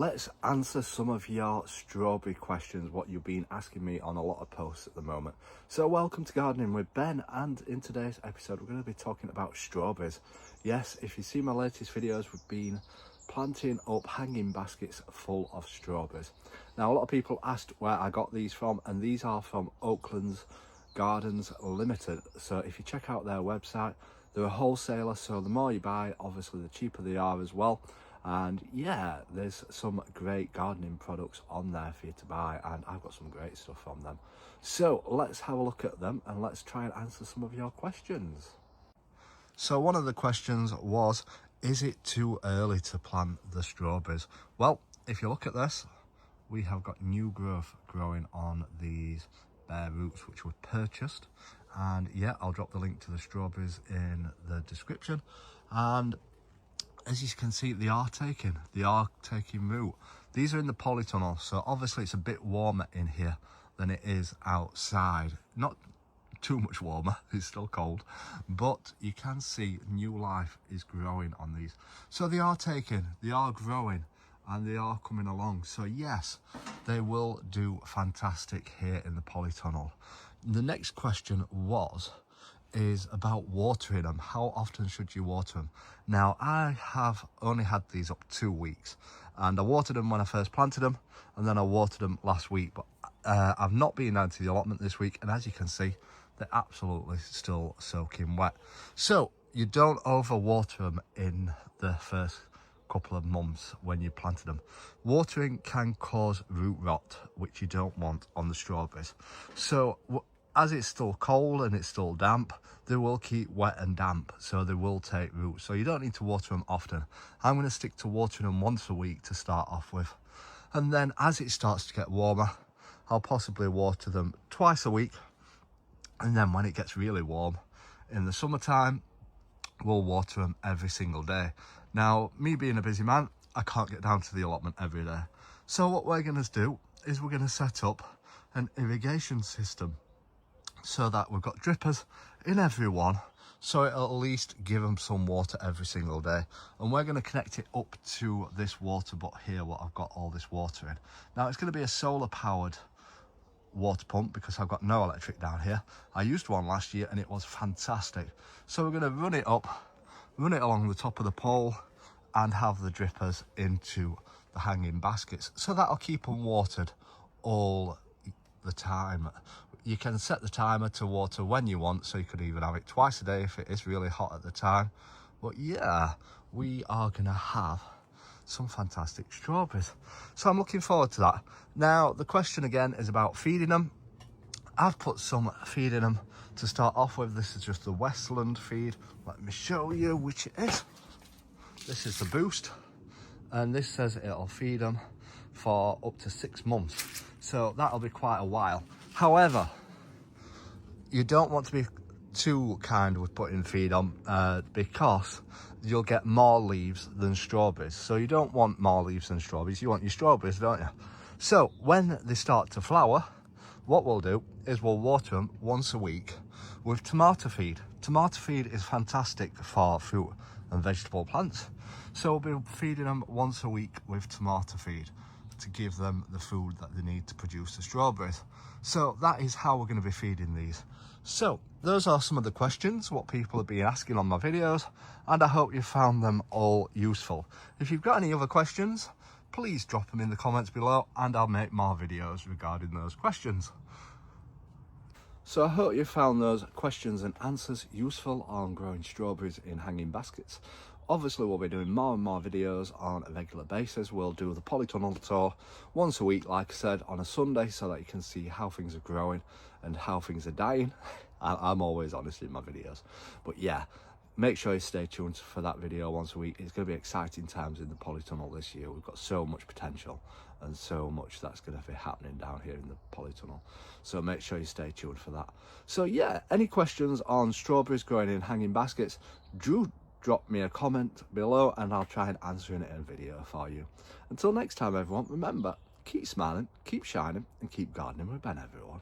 Let's answer some of your strawberry questions, what you've been asking me on a lot of posts at the moment. So welcome to Gardening with Ben, and in today's episode we're going to be talking about strawberries. Yes, if you see my latest videos, we've been planting up hanging baskets full of strawberries. Now a lot of people asked where I got these from, and these are from Oakland's Gardens Limited. So if you check out their website, they're a wholesaler, so the more you buy, obviously the cheaper they are as well. And yeah, there's some great gardening products on there for you to buy, and I've got some great stuff from them. So let's have a look at them and let's try and answer some of your questions. So one of the questions was, is it too early to plant the strawberries? Well, if you look at this, we have got new growth growing on these bare roots which were purchased, and yeah, I'll drop the link to the strawberries in the description. And as you can see, they are taking root. These are in the polytunnel, so obviously it's a bit warmer in here than it is outside. Not too much warmer, it's still cold, but you can see new life is growing on these. So they are growing, and they are coming along. So yes, they will do fantastic here in the polytunnel. The next question is about watering them. How often should you water them? Now, I have only had these up 2 weeks, and I watered them when I first planted them, and then I watered them last week, but I've not been down to the allotment this week, and as you can see, they're absolutely still soaking wet. So you don't over water them in the first couple of months when you planted them. Watering can cause root rot, which you don't want on the strawberries. So as it's still cold and it's still damp, they will keep wet and damp, so they will take root. So you don't need to water them often. I'm going to stick to watering them once a week to start off with, and then as it starts to get warmer, I'll possibly water them twice a week, and then when it gets really warm in the summertime, we'll water them every single day. Now, me being a busy man, I can't get down to the allotment every day, so what we're going to do is we're going to set up an irrigation system, so that we've got drippers in every one, so it'll at least give them some water every single day. And we're going to connect it up to this water butt here, what I've got all this water in. Now it's going to be a solar powered water pump because I've got no electric down here. I used one last year and it was fantastic. So we're going to run it along the top of the pole and have the drippers into the hanging baskets, so that'll keep them watered all the time. You can set the timer to water when you want, so you could even have it twice a day if it is really hot at the time. But yeah, we are gonna have some fantastic strawberries, so I'm looking forward to that. Now the question again is about feeding them. I've put some feed in them to start off with. This is just the Westland feed. Let me show you which it is. This is the Boost, and this says it'll feed them for up to 6 months, so that'll be quite a while. However, you don't want to be too kind with putting feed on, because you'll get more leaves than strawberries. So you don't want more leaves than strawberries, you want your strawberries, don't you? So when they start to flower, what we'll do is we'll water them once a week with tomato feed. Tomato feed is fantastic for fruit and vegetable plants, so we'll be feeding them once a week with tomato feed to give them the food that they need to produce the strawberries. So that is how we're going to be feeding these. So those are some of the questions what people have been asking on my videos, and I hope you found them all useful. If you've got any other questions, please drop them in the comments below and I'll make more videos regarding those questions. So I hope you found those questions and answers useful on growing strawberries in hanging baskets. Obviously we'll be doing more and more videos on a regular basis. We'll do the polytunnel tour once a week, like I said, on a Sunday, so that you can see how things are growing and how things are dying. I'm always honest in my videos, but yeah, make sure you stay tuned for that video once a week. It's going to be exciting times in the polytunnel this year. We've got so much potential and so much that's going to be happening down here in the polytunnel, so make sure you stay tuned for that. So yeah, any questions on strawberries growing in hanging baskets, drop me a comment below and I'll try and answer it in a video for you. Until next time everyone, remember, keep smiling, keep shining and keep gardening with Ben everyone.